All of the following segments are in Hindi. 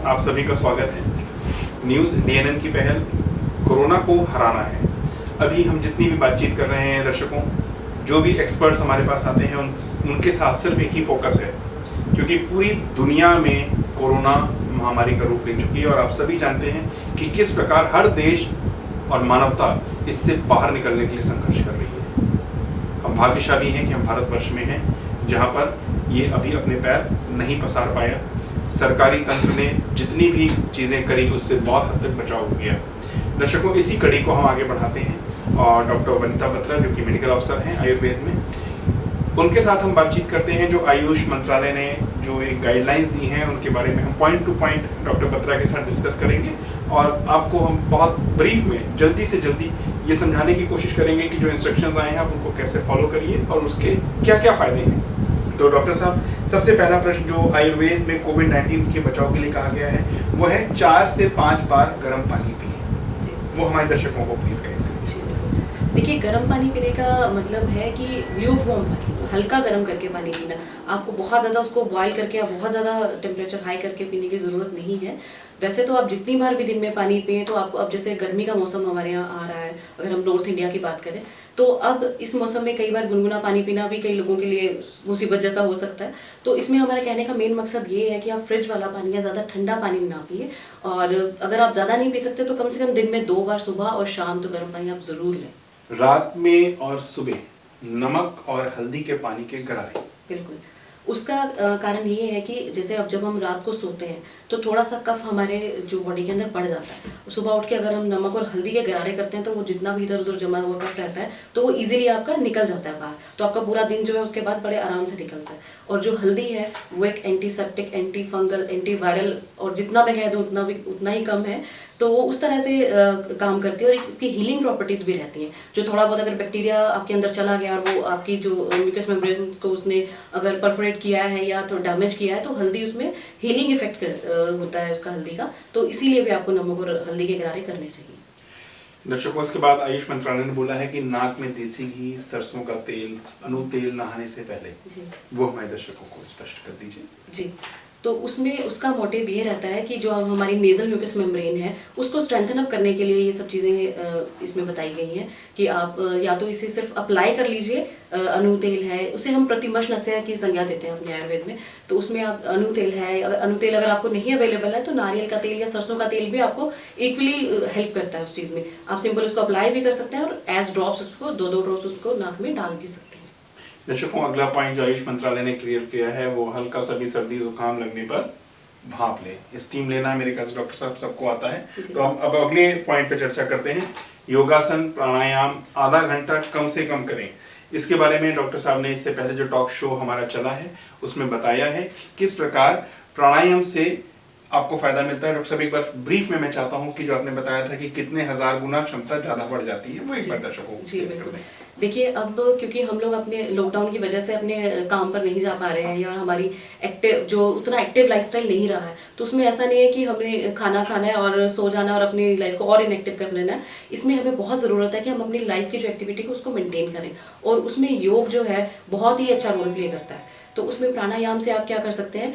आप सभी का स्वागत है। न्यूज़ डीएनएन की पहल कोरोना को हराना है। अभी हम जितनी भी बातचीत कर रहे हैं दर्शकों, जो भी एक्सपर्ट्स हमारे पास आते हैं उनके साथ सिर्फ एक ही फोकस है, क्योंकि पूरी दुनिया में कोरोना महामारी का रूप ले चुकी है और आप सभी जानते हैं कि किस प्रकार हर देश और मानवता इससे बाहर निकलने के लिए संघर्ष कर रही है। हम भाग्यशाली हैं कि हम भारतवर्ष में हैं, जहाँ पर ये अभी अपने पैर नहीं पसार पाया। सरकारी तंत्र ने जितनी भी चीज़ें करी उससे बहुत हद तक बचाव हो गया। दर्शकों, इसी कड़ी को हम आगे बढ़ाते हैं और डॉक्टर वनिता बत्रा, जो कि मेडिकल अफसर हैं आयुर्वेद में, उनके साथ हम बातचीत करते हैं। जो आयुष मंत्रालय ने जो एक गाइडलाइंस दी हैं उनके बारे में हम point two point doctor Batra के साथ डिस्कस करेंगे और आपको हम बहुत ब्रीफ में जल्दी से जल्दी ये समझाने की कोशिश करेंगे कि जो इंस्ट्रक्शंस आए हैं आप उनको कैसे फॉलो करिए और उसके क्या क्या फ़ायदे हैं। तो डॉक्टर साहब, सबसे पहला प्रश्न जो आयुर्वेद में कोविड-19 के बचाव के लिए कहा गया है वो है 4 से 5 बार गर्म पानी पिए। वो हमारे दर्शकों को प्लीज कहें। देखिए, गर्म पानी पीने का मतलब है कि ल्यूकवार्म पानी, हल्का गर्म करके पानी पीना। आपको बहुत ज़्यादा उसको बॉयल करके या बहुत ज़्यादा टेम्परेचर हाई करके पीने की ज़रूरत नहीं है। वैसे तो आप जितनी बार भी दिन में पानी पिए, तो आपको अब जैसे गर्मी का मौसम हमारे यहाँ आ रहा है, अगर हम नॉर्थ इंडिया की बात करें, तो अब इस मौसम में कई बार गुनगुना पानी पीना भी कई लोगों के लिए मुसीबत जैसा हो सकता है। तो इसमें हमारा कहने का मेन मकसद ये है कि आप फ्रिज वाला पानी या ज़्यादा ठंडा पानी ना पिए, और अगर आप ज़्यादा नहीं पी सकते तो कम से कम दिन में 2 बार, सुबह और शाम, तो गर्म पानी आप ज़रूर लें। रात में और सुबह नमक और हल्दी के पानी के गरारे। बिल्कुल, उसका कारण ये है कि जैसे अब जब हम रात को सोते हैं तो थोड़ा सा कफ हमारे जो बॉडी के अंदर बढ़ जाता है। सुबह उठ के अगर हम नमक और हल्दी के गरारे करते हैं तो वो जितना भी इधर उधर जमा हुआ कफ रहता है तो वो इजीली आपका निकल जाता है बाहर, तो आपका पूरा दिन जो है उसके बाद बड़े आराम से निकलता है। और जो हल्दी है वो एक antiseptic, anti fungal, anti viral, और जितना मैं कह दूँ उतना ही कम है, तो वो उस तरह से काम करती है। और इसकी हीलिंग प्रॉपर्टीज भी रहती हैं। जो थोड़ा बहुत अगर बैक्टीरिया आपके अंदर चला गया और वो आपकी जो म्यूकस मेम्ब्रेन्स को उसने अगर परफोरेट किया है या तो डैमेज किया है, तो हल्दी उसमें हीलिंग इफेक्ट होता है उसका, हल्दी का। तो इसीलिए भी आपको नमक और हल्दी के गरारे करने चाहिए। दर्शकों, इसके बाद आयुष मंत्रालय ने बोला है कि नाक में देसी घी, सरसों का तेल, अनु तेल नहाने से पहले, वो हमारे दर्शकों को स्पष्ट कर दीजिए। जी, तो उसमें उसका मोटिव ये रहता है कि जो हमारी नेजल म्यूकस मेम्ब्रेन है उसको स्ट्रेंथन अप करने के लिए ये सब चीज़ें इसमें बताई गई हैं कि आप या तो इसे सिर्फ अप्लाई कर लीजिए। अनु तेल है, उसे हम प्रतिमश नस्या की संज्ञा देते हैं अपने आयुर्वेद में, तो उसमें आप अनु तेल है। अनु तेल अगर आपको नहीं अवेलेबल है तो नारियल का तेल या सरसों का तेल भी आपको इक्वली हेल्प करता है उस चीज़ में। आप सिंपल उसको अप्लाई भी कर सकते हैं और एज ड्रॉप्स उसको 2-2 ड्रॉप्स उसको नाक में डाल भी सकते हैं। दर्शकों, अगला पॉइंट जो आयुष मंत्रालय ने क्लियर किया है वो हल्का सा भी सर्दी जुकाम लगने पर भाप ले, स्टीम लेना है। मेरे ख्याल से डॉक्टर साहब सबको आता है। तो हम अब अगले पॉइंट पे चर्चा करते हैं। योगासन, प्राणायाम आधा घंटा कम से कम करें। इसके बारे में डॉक्टर साहब ने इससे पहले जो टॉक शो हमारा चला है उसमें बताया है किस प्रकार प्राणायाम से आपको फायदा मिलता है। डॉक्टर साहब, एक बार ब्रीफ में मैं चाहता हूँ कि जो आपने बताया था कि कितने हजार गुना क्षमता ज्यादा बढ़ जाती है, वो एक बार दर्शकों को। देखिए, अब क्योंकि हम लोग अपने लॉकडाउन की वजह से अपने काम पर नहीं जा पा रहे हैं या हमारी उतना एक्टिव लाइफस्टाइल नहीं रहा है, तो उसमें ऐसा नहीं है कि हमें खाना खाना है और सो जाना है और अपनी लाइफ को और इनएक्टिव कर लेना है। इसमें हमें बहुत ज़रूरत है कि हम अपनी लाइफ की जो एक्टिविटी को उसको मेंटेन करें, और उसमें योग जो है बहुत ही अच्छा रोल प्ले करता है। तो उसमें प्राणायाम से आप क्या कर सकते हैं,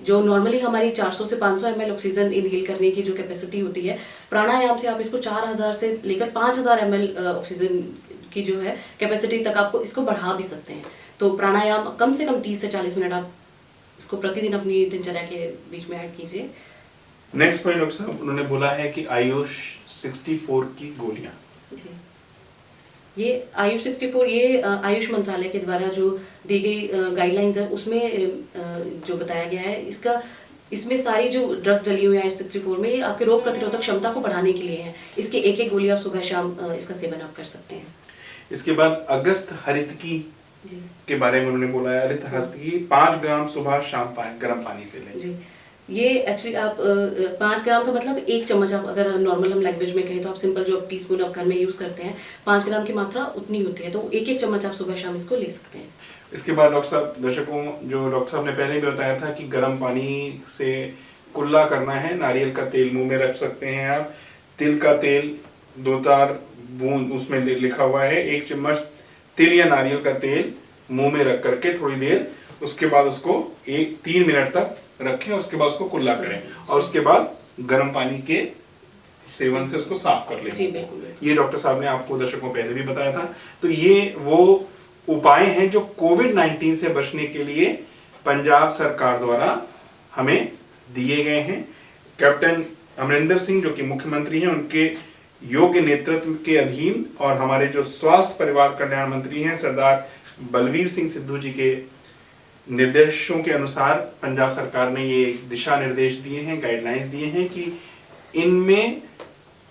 जो नॉर्मली हमारी 400 से 500 ml ऑक्सीजन इनहेल करने की जो कैपेसिटी होती है, प्राणायाम से आप इसको 4000 से लेकर 5000 ml ऑक्सीजन की जो है कैपेसिटी तक आपको इसको बढ़ा भी सकते हैं। तो प्राणायाम कम से कम 30 से 40 मिनट आप इसको प्रतिदिन अपनी दिनचर्या के बीच में ऐड कीजिए। नेक्स्ट पॉइंट डॉक्टर साहब, उन्होंने बोला है कि आयुष 64 की गोलियां। जी, ये आयुष 64 ये आयुष मंत्रालय के द्वारा जो दी गई गाइडलाइंस है उसमें जो बताया गया है, इसमें सारी जो ड्रग्स डली हुई है आयुष 64 में, ये आपके रोग प्रतिरोधक क्षमता को बढ़ाने के लिए है। इसके एक गोली आप सुबह शाम इसका सेवन आप कर सकते हैं। इसके बाद अगस्त हरितकी के बारे में उन्होंने बोला है। अगस्त हरितकी 5 ग्राम सुबह शाम गर्म पानी से लें। जी, ये एक्चुअली आप 5 ग्राम का मतलब 1 चम्मच, आप अगर नॉर्मल हम लैंग्वेज में कहें तो आप सिंपल जो टीस्पून आप घर में यूज करते हैं, 5 ग्राम की मात्रा उतनी होती है, तो 1-1 चम्मच आप सुबह शाम इसको ले सकते हैं। इसके बाद डॉक्टर साहब, दर्शकों, जो डॉक्टर साहब ने पहले भी बताया था कि गर्म पानी से कुल्ला करना है। नारियल का तेल मुंह में रख सकते हैं आप। तिल का तेल 2-4 बूंद, उसमें लिखा हुआ है 1 चम्मच तिल या नारियल का तेल मुंह में रख करके थोड़ी देर, उसके बाद उसको 3 मिनट तक रखें, उसके बाद उसको कुल्ला करें और उसके बाद गर्म पानी के सेवन से उसको साफ कर जी लें। बिल्कुल। ये डॉक्टर साहब ने आपको दर्शकों पहले भी बताया था। तो ये वो उपाय हैं जो कोविड-19 से बचने के लिए पंजाब सरकार द्वारा हमें दिए गए हैं। कैप्टन अमरिंदर सिंह जो कि मुख्यमंत्री हैं, उनके योग्य नेतृत्व के अधीन और हमारे जो स्वास्थ्य परिवार कल्याण मंत्री हैं सरदार बलवीर सिंह सिद्धू जी के निर्देशों के अनुसार पंजाब सरकार ने ये दिशा निर्देश दिए हैं, गाइडलाइंस दिए हैं कि इनमें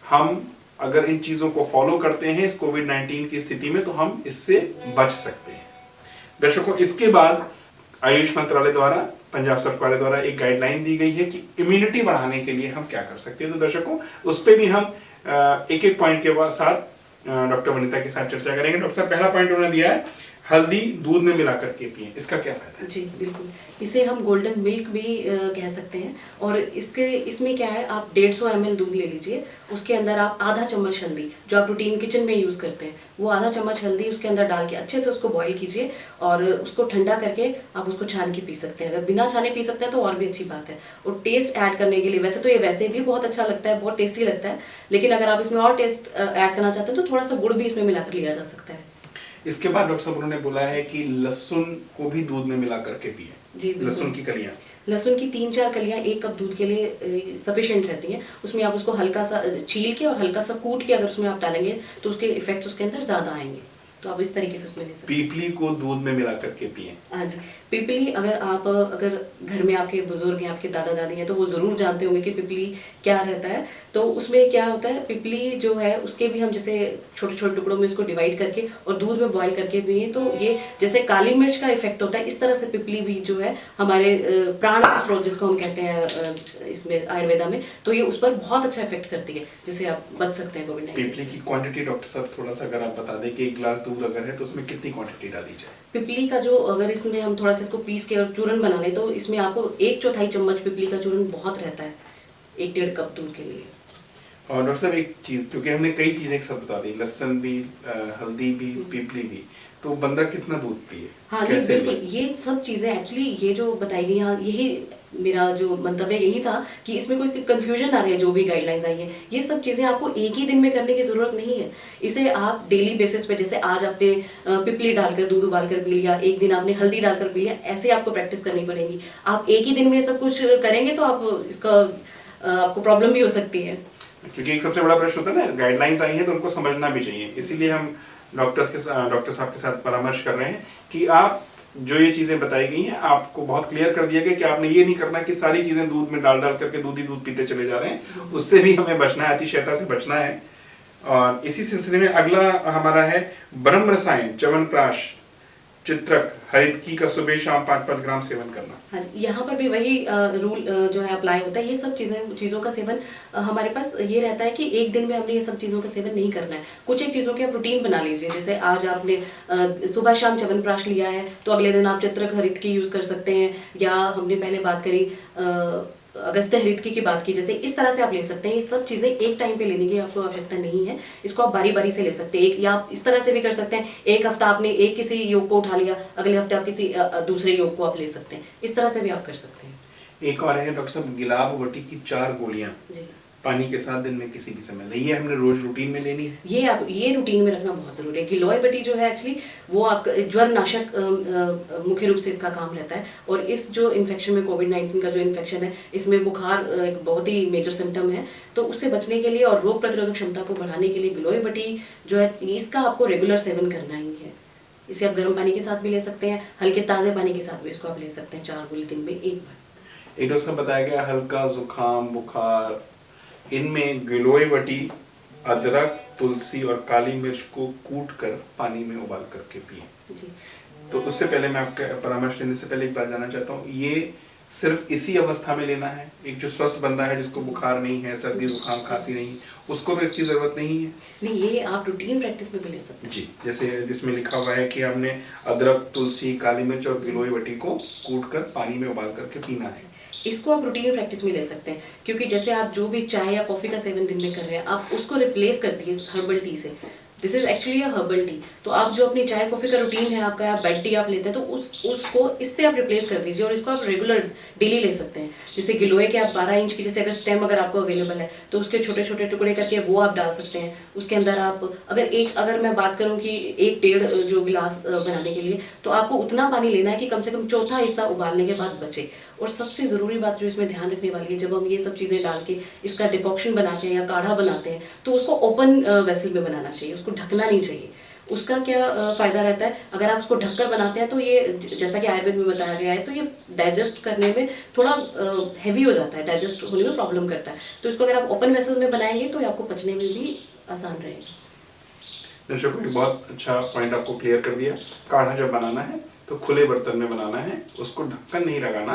हम अगर इन चीजों को फॉलो करते हैं इस कोविड-19 की स्थिति में तो हम इससे बच सकते हैं। दर्शकों, इसके बाद आयुष मंत्रालय द्वारा, पंजाब सरकार द्वारा एक गाइडलाइन दी गई है कि इम्यूनिटी बढ़ाने के लिए हम क्या कर सकते हैं। तो दर्शकों, उस पर भी हम एक एक पॉइंट के साथ डॉक्टर वनिता के साथ चर्चा करेंगे। डॉक्टर साहब, पहला पॉइंट उन्होंने दिया है हल्दी दूध में मिला करके पिए, इसका क्या फायदा है? जी बिल्कुल, इसे हम गोल्डन मिल्क भी कह सकते हैं। और इसमें क्या है, आप 150 ml दूध ले लीजिए, उसके अंदर आप आधा चम्मच हल्दी, जो आप रूटीन किचन में यूज़ करते हैं, वो आधा चम्मच हल्दी उसके अंदर डाल के अच्छे से उसको बॉईल कीजिए और उसको ठंडा करके आप उसको छान के पी सकते हैं। अगर बिना छाने पी सकते हैं तो और भी अच्छी बात है। और टेस्ट ऐड करने के लिए, वैसे तो ये वैसे भी बहुत अच्छा लगता है, बहुत टेस्टी लगता है, लेकिन अगर आप इसमें और टेस्ट ऐड करना चाहते हैं तो थोड़ा सा गुड़ भी इसमें मिलाकर लिया जा सकता है। इसके बाद डॉक्टर साहब उन्होंने बोला है कि लहसुन को भी दूध में मिला करके पिए। जी बिल्कुल। लहसुन की कलियां, लहसुन की 3-4 कलियां 1 कप दूध के लिए सफिशिएंट रहती हैं। उसमें आप उसको हल्का सा छील के और हल्का सा कूट के अगर उसमें आप डालेंगे तो उसके इफेक्ट्स उसके अंदर ज्यादा आएंगे। तो आप इस तरीके से उसमें ले सकते हैं। पीपली को दूध में मिला करके पिए। हाँ जी, पिपली अगर घर में आपके बुजुर्ग हैं, आपके दादा दादी हैं, तो वो जरूर जानते होंगे कि पिपली क्या रहता है। तो उसमें क्या होता है, पिपली जो है उसके भी हम जैसे छोटे छोटे टुकड़ों में उसको डिवाइड करके और दूध में बॉईल करके पिए तो ये जैसे काली मिर्च का इफेक्ट होता है, इस तरह से पिपली भी जो है हमारे प्राण के स्रोत जिसको हम कहते हैं इसमें आयुर्वेदा में, तो ये उस पर बहुत अच्छा इफेक्ट करती है, जिससे आप बच सकते हैं कोविड-19। पिपली की क्वांटिटी डॉक्टर साहब थोड़ा सा अगर आप बता दें कि 1 गिलास दूध अगर है तो उसमें कितनी क्वांटिटी डाली जाए? पिपली का जो, अगर इसमें हम थोड़ा सा इसको पीस के और चूरन बना लें तो इसमें आपको 1/4 चम्मच पिपली का चूरन बहुत रहता है 1-1.5 कप दूध के लिए। और डॉक्टर साहब एक चीज, क्योंकि हमने कई चीजें एक साथ बता दी, लहसुन भी, हल्दी भी, पिपली भी, तो बंदा कितना दूध पिए? हाँ जी बिल्कुल, ये सब चीजें एक्चुअली ये जो बताई गई, यहाँ यही मेरा जो मंतव्य यही था कि इसमें कोई कंफ्यूजन आ रही है। जो भी गाइडलाइंस आई है, ये सब चीजें आपको एक ही दिन में करने की जरूरत नहीं है। इसे आप डेली बेसिस पे, जैसे आज आपने पिपली डालकर दूध उबाल कर पी लिया, एक दिन आपने हल्दी डालकर पी लिया, ऐसे आपको प्रैक्टिस करनी पड़ेगी। आप एक ही दिन में सब कुछ करेंगे तो आप इसका आपको प्रॉब्लम भी हो सकती है। क्योंकि एक सबसे बड़ा प्रश्न होता है ना, गाइडलाइंस आई है तो उनको समझना भी चाहिए। इसीलिए हम डॉक्टर साहब के साथ परामर्श कर रहे हैं कि आप जो ये चीजें बताई गई हैं, आपको बहुत क्लियर कर दिया गया कि आपने ये नहीं करना कि सारी चीजें दूध में डाल करके दूध ही दूध पीते चले जा रहे हैं। उससे भी हमें बचना है, अतिशयता से बचना है। और इसी सिलसिले में अगला हमारा है ब्रह्म रसायन, च्यवनप्राश, चित्रक, हरितकी का सुबह शाम 5-5 ग्राम सेवन करना। हाँ, यहाँ पर भी वही रूल जो है अप्लाई होता है। ये सब चीज़ों का सेवन हमारे पास ये रहता है कि एक दिन में हमने ये सब चीज़ों का सेवन नहीं करना है। कुछ एक चीज़ों की आप रूटीन बना लीजिए, जैसे आज आपने सुबह शाम च्यवनप्राश लिया है तो अगले दिन आप चित्रक हरितकी यूज़ कर सकते हैं, या हमने पहले बात करी अगस्त्य हरितकी की बात की, जैसे इस तरह से आप ले सकते हैं। ये सब चीज़ें एक टाइम पे लेने की आपको आवश्यकता नहीं है, इसको आप बारी बारी से ले सकते हैं। या आप इस तरह से भी कर सकते हैं, एक हफ्ता आपने एक किसी योग को उठा लिया, अगले हफ्ते आप किसी दूसरे योग को आप ले सकते हैं। इस तरह से भी आप कर सकते हैं। एक और है डॉक्टर साहब, गिलाबवटी की 4 गोलियां जी, पानी के साथ दिन में किसी भी समय नहीं है, हमने रोज रूटीन में लेनी है। ये रूटीन में रखना बहुत जरूरी है। गिलोय बटी जो है एक्चुअली वो आपका ज्वर नाशक मुख्य रूप से इसका काम रहता है। और इस जो इन्फेक्शन में, कोविड-19 का जो इन्फेक्शन है, इसमें बुखार एक बहुत ही मेजर सिम्टम है। तो उससे बचने के लिए और रोग प्रतिरोधक क्षमता को बढ़ाने के लिए गिलोय बटी जो है, इसका आपको रेगुलर सेवन करना ही है। इसे आप गर्म पानी के साथ भी ले सकते हैं, हल्के ताज़े पानी के साथ भी इसको आप ले सकते हैं। 4 गोली दिन में एक बार। एक डॉक्टर बताया गया हल्का जुकाम, बुखार, इनमें गिलोय बटी, अदरक, तुलसी और काली मिर्च को कूट कर पानी में उबाल करके पिए। जी, तो उससे पहले मैं आपका परामर्श लेने से पहले एक बात जानना चाहता हूँ, ये सिर्फ इसी अवस्था में लेना है? एक जो स्वस्थ बंदा है जिसको बुखार नहीं है, सर्दी जुकाम खांसी नहीं, उसको तो इसकी जरूरत नहीं है? नहीं, ये आप रूटीन प्रैक्टिस में भी ले सकते हैं। जी, जैसे जिसमें लिखा हुआ है कि हमने अदरक, तुलसी, काली मिर्च और गिलोय बटी को कूट कर पानी में उबाल करके पीना है। इसको आप रूटीन प्रैक्टिस में ले सकते हैं, क्योंकि जैसे आप जो भी चाय या कॉफी का सेवन दिन में कर रहे हैं, आप उसको रिप्लेस कर दिए हर्बल टी से। This is actually a herbal tea. तो आप जो अपनी चाय कॉफी का रूटीन है आपका, या बेड टी आप लेते हैं, तो उसको इससे आप रिप्लेस कर दीजिए और इसको आप रेगुलर डेली ले सकते हैं। जैसे गिलोय के आप 12 इंच की, जैसे अगर स्टेम अगर आपको अवेलेबल है तो उसके छोटे छोटे टुकड़े करके वो आप डाल सकते हैं। उसके अंदर आप अगर मैं बात करूं कि 1-1.5 जो गिलास बनाने के लिए, तो आपको उतना पानी लेना है कि कम से कम चौथा हिस्सा उबालने के बाद बचे। और सबसे ज़रूरी बात जो इसमें ध्यान रखने वाली है, जब हम ये सब चीज़ें डाल के इसका डिकॉक्शन बनाते हैं या काढ़ा बनाते हैं, तो उसको ओपन वेसल में बनाना चाहिए, उसको ढकना नहीं चाहिए। उसका क्या फ़ायदा रहता है, अगर आप उसको ढककर बनाते हैं तो ये जैसा कि आयुर्वेद में बताया गया है, तो ये डाइजेस्ट करने में थोड़ा हैवी हो जाता है, डाइजेस्ट होने में प्रॉब्लम करता है। तो इसको अगर आप ओपन वेसल में बनाएंगे तो ये आपको पचने में भी आसान रहेगा। दर्शकों ने बहुत अच्छा पॉइंट आपको क्लियर कर दिया। काढ़ा जब बनाना है तो खुले बर्तन में बनाना है, उसको ढक्कन नहीं लगाना,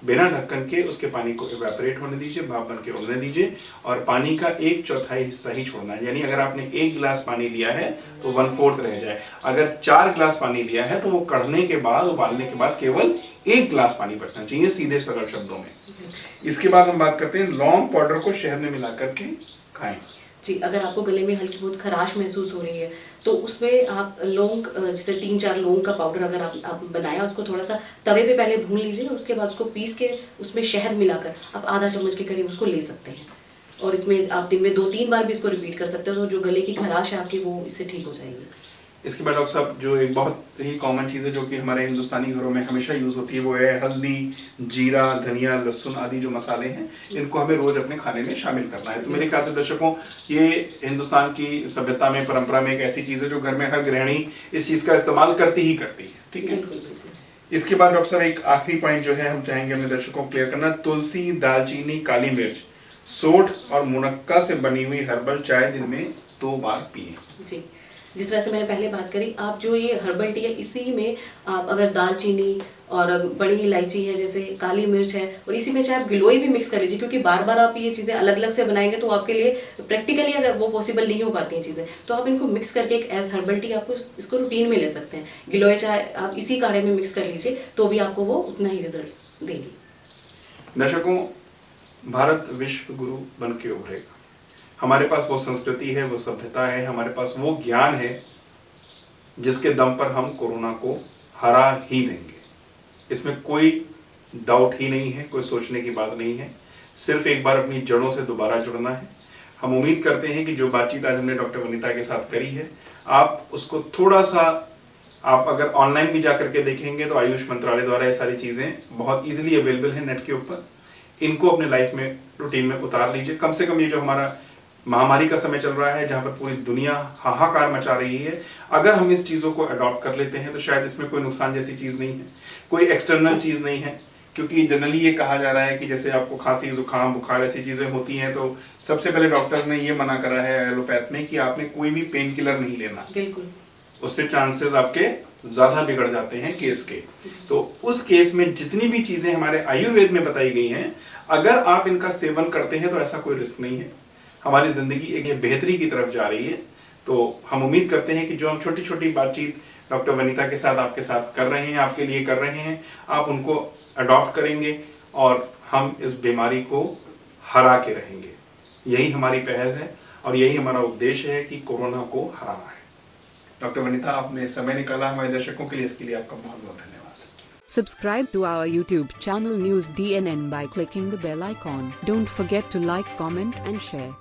बिना ढक्कन के उसके पानी को इवेपोरेट होने दीजिए, भाप बन के उड़ने दीजिए और पानी का 1/4 हिस्सा ही छोड़ना है। यानी अगर आपने 1 गिलास पानी लिया है तो 1/4 रह जाए। अगर 4 गिलास पानी लिया है तो वो कढ़ने के बाद, उबालने के बाद केवल 1 गिलास पानी बचना चाहिए, सीधे सरल शब्दों में। इसके बाद हम बात करते हैं लौंग पाउडर को शहद में मिला करके खाएं। जी, अगर आपको गले में हल्की बहुत खराश महसूस हो रही है तो उसमें आप लौंग, जैसे 3-4 लौंग का पाउडर अगर आप बनाया, उसको थोड़ा सा तवे पे पहले भून लीजिए, उसके बाद उसको पीस के उसमें शहद मिलाकर आप आधा चम्मच के करीब उसको ले सकते हैं। और इसमें आप दिन में 2-3 बार भी इसको रिपीट कर सकते हो, तो जो गले की खराश है आपकी वो इससे ठीक हो जाएगी। इसके बाद डॉक्टर साहब, जो एक बहुत ही कॉमन चीज़ है जो कि हमारे हिंदुस्तानी घरों में हमेशा यूज़ होती है, वो है हल्दी, जीरा, धनिया, लहसुन आदि जो मसाले हैं, इनको हमें रोज अपने खाने में शामिल करना है। तो मेरे ख्याल से दर्शकों, ये हिंदुस्तान की सभ्यता में, परंपरा में एक ऐसी चीज़ है जो घर में हर गृहिणी इस चीज़ का इस्तेमाल करती ही करती है। ठीक है, इसके बाद डॉक्टर साहब एक आखिरी पॉइंट जो है हम चाहेंगे अपने दर्शकों को क्लियर करना। तुलसी, दालचीनी, काली मिर्च, सोंठ और मुनक्का से बनी हुई हर्बल चाय दिन में 2 बार पिए। जी, जिस तरह से मैंने पहले बात करी, आप जो ये हर्बल टी है, इसी में आप अगर दालचीनी और बड़ी इलायची है, जैसे काली मिर्च है, और इसी में चाहे आप गिलोय भी मिक्स कर लीजिए, क्योंकि बार बार आप ये चीज़ें अलग अलग से बनाएंगे तो आपके लिए प्रैक्टिकली अगर वो पॉसिबल नहीं हो पाती हैं चीज़ें, तो आप इनको मिक्स करके एक एज हर्बल टी आपको इसको रूटीन में ले सकते हैं। गिलोय चाहे आप इसी काढ़े में मिक्स कर लीजिए तो भी आपको वो उतना ही रिजल्ट देगी। दर्शकों, भारत विश्व गुरु बन के उभरेगा। हमारे पास वो संस्कृति है, वो सभ्यता है, हमारे पास वो ज्ञान है जिसके दम पर हम कोरोना को हरा ही देंगे। इसमें कोई डाउट ही नहीं है, कोई सोचने की बात नहीं है। सिर्फ एक बार अपनी जड़ों से दोबारा जुड़ना है। हम उम्मीद करते हैं कि जो बातचीत आज हमने डॉक्टर वनिता के साथ करी है, आप उसको थोड़ा सा, आप अगर ऑनलाइन भी जाकर के देखेंगे तो आयुष मंत्रालय द्वारा ये सारी चीज़ें बहुत ईजिली अवेलेबल है नेट के ऊपर। इनको अपने लाइफ में, रूटीन में उतार लीजिए। कम से कम ये जो हमारा महामारी का समय चल रहा है, जहां पर पूरी दुनिया हाहाकार मचा रही है, अगर हम इस चीज़ों को अडॉप्ट कर लेते हैं तो शायद इसमें कोई नुकसान जैसी चीज़ नहीं है, कोई एक्सटर्नल चीज़ नहीं है। क्योंकि जनरली ये कहा जा रहा है कि जैसे आपको खांसी, जुकाम, बुखार ऐसी चीज़ें होती हैं तो सबसे पहले डॉक्टर ने ये मना करा है एलोपैथ में कि आपने कोई भी पेन किलर नहीं लेना। बिल्कुल, उससे चांसेस आपके ज़्यादा बिगड़ जाते हैं केस के। तो उस केस में जितनी भी चीज़ें हमारे आयुर्वेद में बताई गई हैं, अगर आप इनका सेवन करते हैं तो ऐसा कोई रिस्क नहीं है। हमारी जिंदगी एक बेहतरी की तरफ जा रही है। तो हम उम्मीद करते हैं कि जो हम छोटी छोटी बातचीत डॉक्टर वनिता के साथ, आपके साथ कर रहे हैं, आपके लिए कर रहे हैं, आप उनको अडॉप्ट करेंगे और हम इस बीमारी को हरा के रहेंगे। यही हमारी पहल है और यही हमारा उद्देश्य है कि कोरोना को हराना है। डॉक्टर वनिता, आपने समय निकाला हमारे दर्शकों के लिए, इसके लिए आपका बहुत बहुत धन्यवाद। Subscribe to our YouTube channel News DNN by clicking the bell icon. Don't forget to like, comment and share.